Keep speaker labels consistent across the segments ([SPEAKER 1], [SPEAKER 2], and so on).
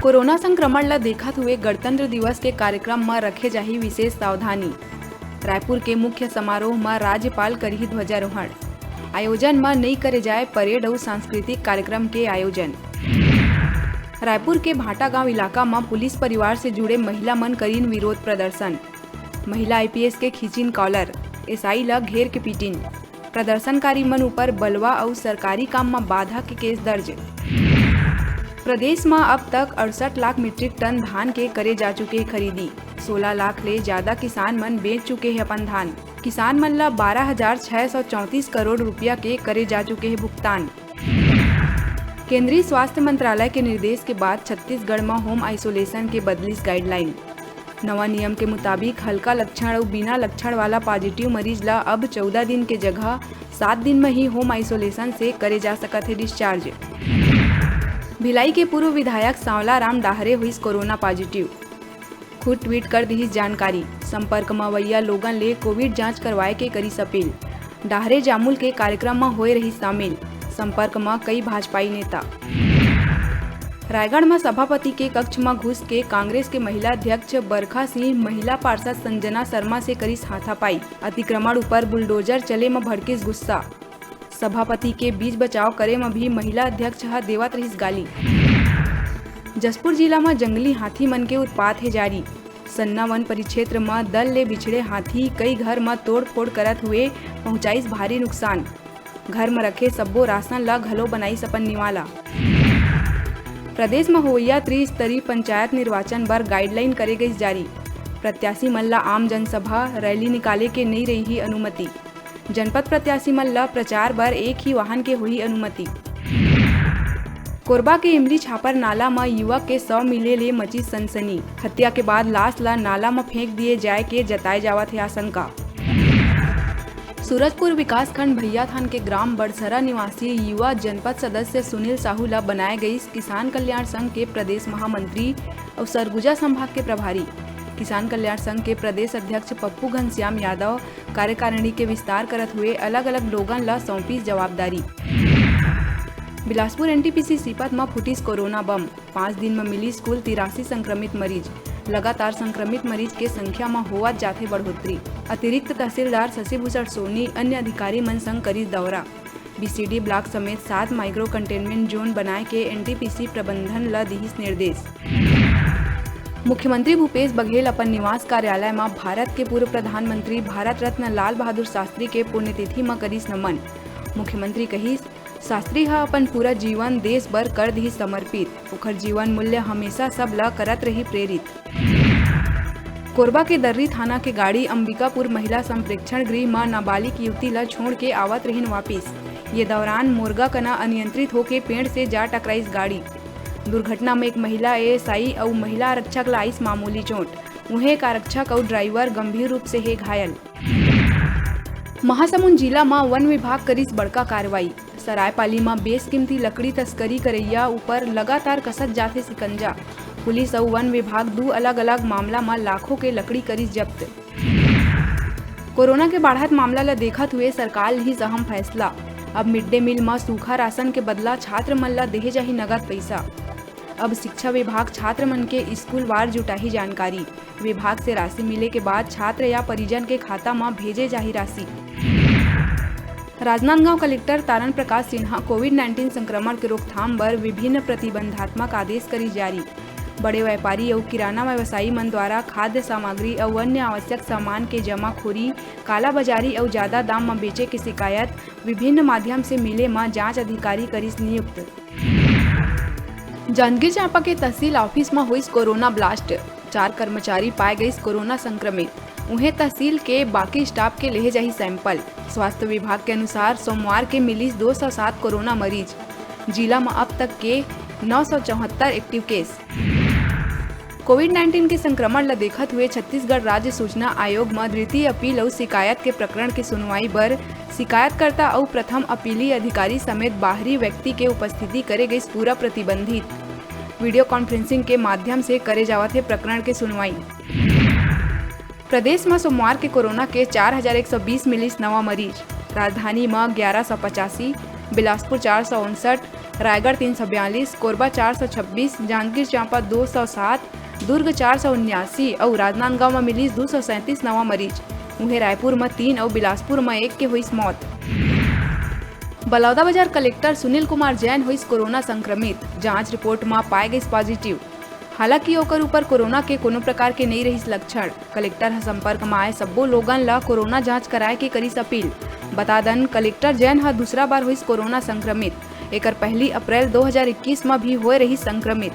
[SPEAKER 1] Corona संक्रमण ला देखत हुए गणतंत्र दिवस के कार्यक्रम में रखे जाही विशेष सावधानी। रायपुर के मुख्य समारोह में राज्यपाल करही ध्वजारोहण। आयोजन में नहीं करे जाए परेड और सांस्कृतिक कार्यक्रम के आयोजन। रायपुर के भाटा गांव इलाका में पुलिस परिवार से जुड़े महिला मन करीन विरोध प्रदर्शन। महिला आईपीएस के खींचिन कॉलर, एसआई ला घेर के पीटिन। प्रदर्शनकारी मन ऊपर बलवा और सरकारी काम में बाधा के केस दर्ज। प्रदेश में अब तक 68 लाख मीट्रिक टन धान के करे जा चुके खरीदी। 16 लाख ले ज्यादा किसान मन बेच चुके हैं अपन धान। किसान मन ला 12,634 करोड़ रुपया के करे जा चुके हैं भुगतान। केंद्रीय स्वास्थ्य मंत्रालय के निर्देश के बाद छत्तीसगढ़ में होम आइसोलेशन के बदलिस गाइडलाइन। नवा नियम के मुताबिक हल्का लक्षण और बिना लक्षण वाला पॉजिटिव मरीज ला अब 14 दिन के जगह 7 दिन में ही होम आइसोलेशन से करे जा सकत है डिस्चार्ज। भिलाई के पूर्व विधायक सांवला राम डाहरे हुई कोरोना पॉजिटिव। खुद ट्वीट कर दी जानकारी। संपर्क में अवैया लोगन ले कोविड जांच करवाए के करी अपील। डाहरे जामुल के कार्यक्रम में होए रही शामिल। संपर्क में कई भाजपाई नेता। रायगढ़ में सभापति के कक्ष में घुस के कांग्रेस के महिला अध्यक्ष बरखा सिंह महिला पार्षद संजना शर्मा से करीस हाथापाई। अतिक्रमण ऊपर बुलडोजर चले में भड़किस गुस्सा। सभापति के बीच बचाव करे में भी महिला अध्यक्ष देवत रहीस गाली। जसपुर जिला में जंगली हाथी मन के उत्पात है जारी। सन्ना वन परिक्षेत्र में दल ले बिछड़े हाथी कई घर में तोड़ फोड़ करत हुए पहुंचाइस भारी नुकसान। घर में रखे सब्बो राशन ला घलो बनाइस अपन निवाला। प्रदेश में होइया त्रिस्तरीय पंचायत निर्वाचन बर गाइडलाइन करे गई जारी। प्रत्याशी मन ला आम जनसभा रैली निकाले के नहीं रही ही अनुमति। जनपद प्रत्याशी मन ला प्रचार बर एक ही वाहन के हुई अनुमति। कोरबा के इमली छापर नाला में युवक के 100 मिले ले मची सनसनी। हत्या के बाद लाश ला नाला में फेंक दिए जाए के जताए जावत है आशंका। सूरजपुर विकासखंड भैया थान के ग्राम बड़सरा निवासी युवा जनपद सदस्य सुनील साहू ला बनाए गई किसान कल्याण संघ के प्रदेश महामंत्री और सरगुजा संभाग के प्रभारी। किसान कल्याण संघ के प्रदेश अध्यक्ष पप्पू घनश्याम यादव कार्यकारिणी के विस्तार करत हुए अलग अलग लोगन ला सौंपी जवाबदारी। बिलासपुर एनटीपीसी सीपत में फुटिस कोरोना बम। 5 दिन में मिली कुल 83 संक्रमित मरीज। लगातार संक्रमित मरीज के संख्या में होवत जाथे बढ़ोतरी। अतिरिक्त तहसीलदार शशिभूषण सोनी अन्य अधिकारी मन संग करी दौरा। बीसीडी ब्लॉक समेत 7 माइक्रो कंटेनमेंट जोन बनाए के एनटीपीसी प्रबंधन ला दिहिस निर्देश। मुख्यमंत्री भूपेश बघेल अपन निवास कार्यालय में भारत के पूर्व प्रधानमंत्री भारत रत्न लाल बहादुर शास्त्री के पुण्यतिथि में करीस नमन। मुख्यमंत्री कहिस शास्त्री हा अपन पूरा जीवन देश बर कर दी समर्पित। ओखर जीवन मूल्य हमेशा सब ला करत रही प्रेरित। कोरबा के दर्री थाना के गाड़ी अंबिकापुर महिला संप्रेक्षण गृह में नाबालिग युवती ला छोड़ के आवत रहीन वापिस। ये दौरान मोरगा कना अनियंत्रित होके पेड़ से जा टकराइस गाड़ी। दुर्घटना में एक महिला एएसआई और महिला आरक्षक ला आइस मामूली चोट। उन्हें एक आरक्षक और ड्राइवर गंभीर रूप से है घायल। महासमुंद जिला में वन विभाग करीस बड़का कार्रवाई। सरायपाली में बेशकीमती लकड़ी तस्करी करैया ऊपर लगातार कसत जाथे सिकंजा। पुलिस और वन विभाग 2 अलग अलग मामला में लाखों के लकड़ी करीस जब्त। कोरोना के बढ़त मामला ला देखत हुए सरकार ही अहम फैसला। अब मिड डे मील में सूखा राशन के बदला छात्र मन ला देहे जाही नगद पैसा। अब शिक्षा विभाग छात्र मन के स्कूल वार जुटाही जानकारी। विभाग से राशि मिले के बाद छात्र या परिजन के खाता में भेजे जाही राशि। राजनांदगांव कलेक्टर तारण प्रकाश सिन्हा कोविड-19 संक्रमण के रोकथाम बर विभिन्न प्रतिबंधात्मक आदेश करी जारी। बड़े व्यापारी और किराना व्यवसायी मन द्वारा खाद्य सामग्री और अन्य आवश्यक सामान के जमाखोरी, कालाबाजारी और ज्यादा दाम में बेचे की शिकायत विभिन्न माध्यम से मिले में जांच अधिकारी करीस नियुक्त। जांजगीर चांपा के तहसील ऑफिस में हुई कोरोना ब्लास्ट। 4 कर्मचारी पाए गए कोरोना संक्रमित। उन्हें तहसील के बाकी स्टाफ के ले जाही सैंपल। स्वास्थ्य विभाग के अनुसार सोमवार के मिली 207 कोरोना मरीज। जिला में अब तक के 974 एक्टिव केस। कोविड-19 के संक्रमण ला देखत हुए छत्तीसगढ़ राज्य सूचना आयोग में द्वितीय अपील और शिकायत के प्रकरण के सुनवाई बर शिकायतकर्ता और प्रथम अपीली अधिकारी समेत बाहरी व्यक्ति के उपस्थिति करे गई पूरा प्रतिबंधित। वीडियो कॉन्फ्रेंसिंग के माध्यम से करे जावत है प्रकरण के सुनवाई। प्रदेश में सोमवार के कोरोना के 4120 मिली नवा मरीज। राजधानी में 1185, बिलासपुर 459, रायगढ़ 342, कोरबा 426, जांजगीर चांपा 207, दुर्ग 479 और राजनांदगांव में मिली 237 नवा मरीज। उन्हें रायपुर में 3 और बिलासपुर में 1 के हुई मौत। बलौदाबाजार कलेक्टर सुनील कुमार जैन हुई कोरोना संक्रमित, जांच रिपोर्ट में पाए गई पॉजिटिव। हालांकि ओकर ऊपर कोरोना के कोनो प्रकार के नहीं रही लक्षण। कलेक्टर संपर्क में आए सब्बो लोगन ला कोरोना जांच कराए के करी अपील। बता दन कलेक्टर जैन दूसरा बार हुई कोरोना संक्रमित। एकर 1 अप्रैल 2021 में भी हुए रही संक्रमित।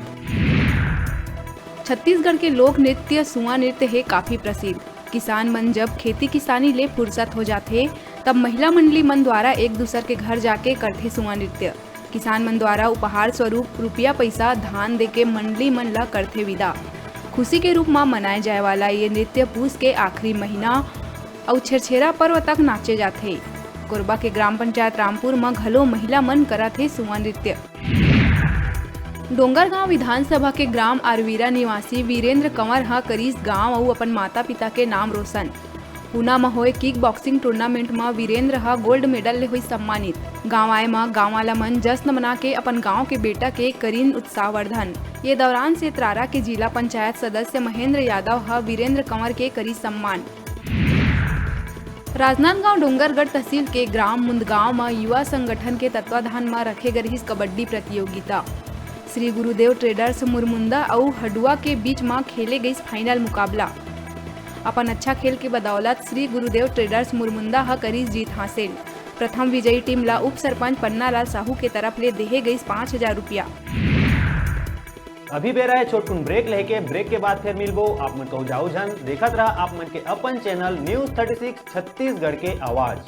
[SPEAKER 1] छत्तीसगढ़ के लोक नृत्य सुआ नृत्य है काफी प्रसिद्ध। किसान मन जब खेती किसानी ले फुर्सत हो जाते तब महिला मंडली मन द्वारा एक दूसर के घर जाके करथे सुआ नृत्य। किसान मन द्वारा उपहार स्वरूप रुपया पैसा धान दे के मंडली मन ला करथे विदा। खुशी के रूप में मनाए जाए वाला ये नृत्य पूस के आखिरी महीना और छेरछेरा पर्व तक नाचे जाथे। कोरबा के ग्राम पंचायत रामपुर में घलो महिला मन करथे सुआ नृत्य। डोंगरगांव विधानसभा के ग्राम आरवीरा निवासी वीरेंद्र कंवर करीस गांव और अपन माता पिता के नाम रोशन। पूना में होए किक बॉक्सिंग टूर्नामेंट में वीरेंद्र गोल्ड मेडल ले हुई सम्मानित। गांव आए में गांव वाला मन जश्न मना के अपन गांव के बेटा के करीन उत्साहवर्धन। ये दौरान से त्रारा के जिला पंचायत सदस्य महेंद्र यादव वीरेंद्र कंवर के करी सम्मान। राजनांदगांव डोंगरगढ़ तहसील के ग्राम मुंदगांव में युवा संगठन के तत्वाधान में रखे गई कबड्डी प्रतियोगिता। श्री गुरुदेव ट्रेडर्स मुरमुंदा और हडुआ के बीच में खेले गई फाइनल मुकाबला। अपन अच्छा खेल के बदौलत श्री गुरुदेव ट्रेडर्स मुरमुंदा करी जीत हासिल। प्रथम विजयी टीम ला उप सरपंच पन्नालाल साहू के तरफ ले देहे गई 5000 रुपया।
[SPEAKER 2] अभी बेरा है छोटकुन ब्रेक लेके, ब्रेक के बाद फिर मिलबो। आप मन कहू जाऊ जन देखत रहा आप मन के अपन चैनल न्यूज 36 छत्तीसगढ़ के आवाज।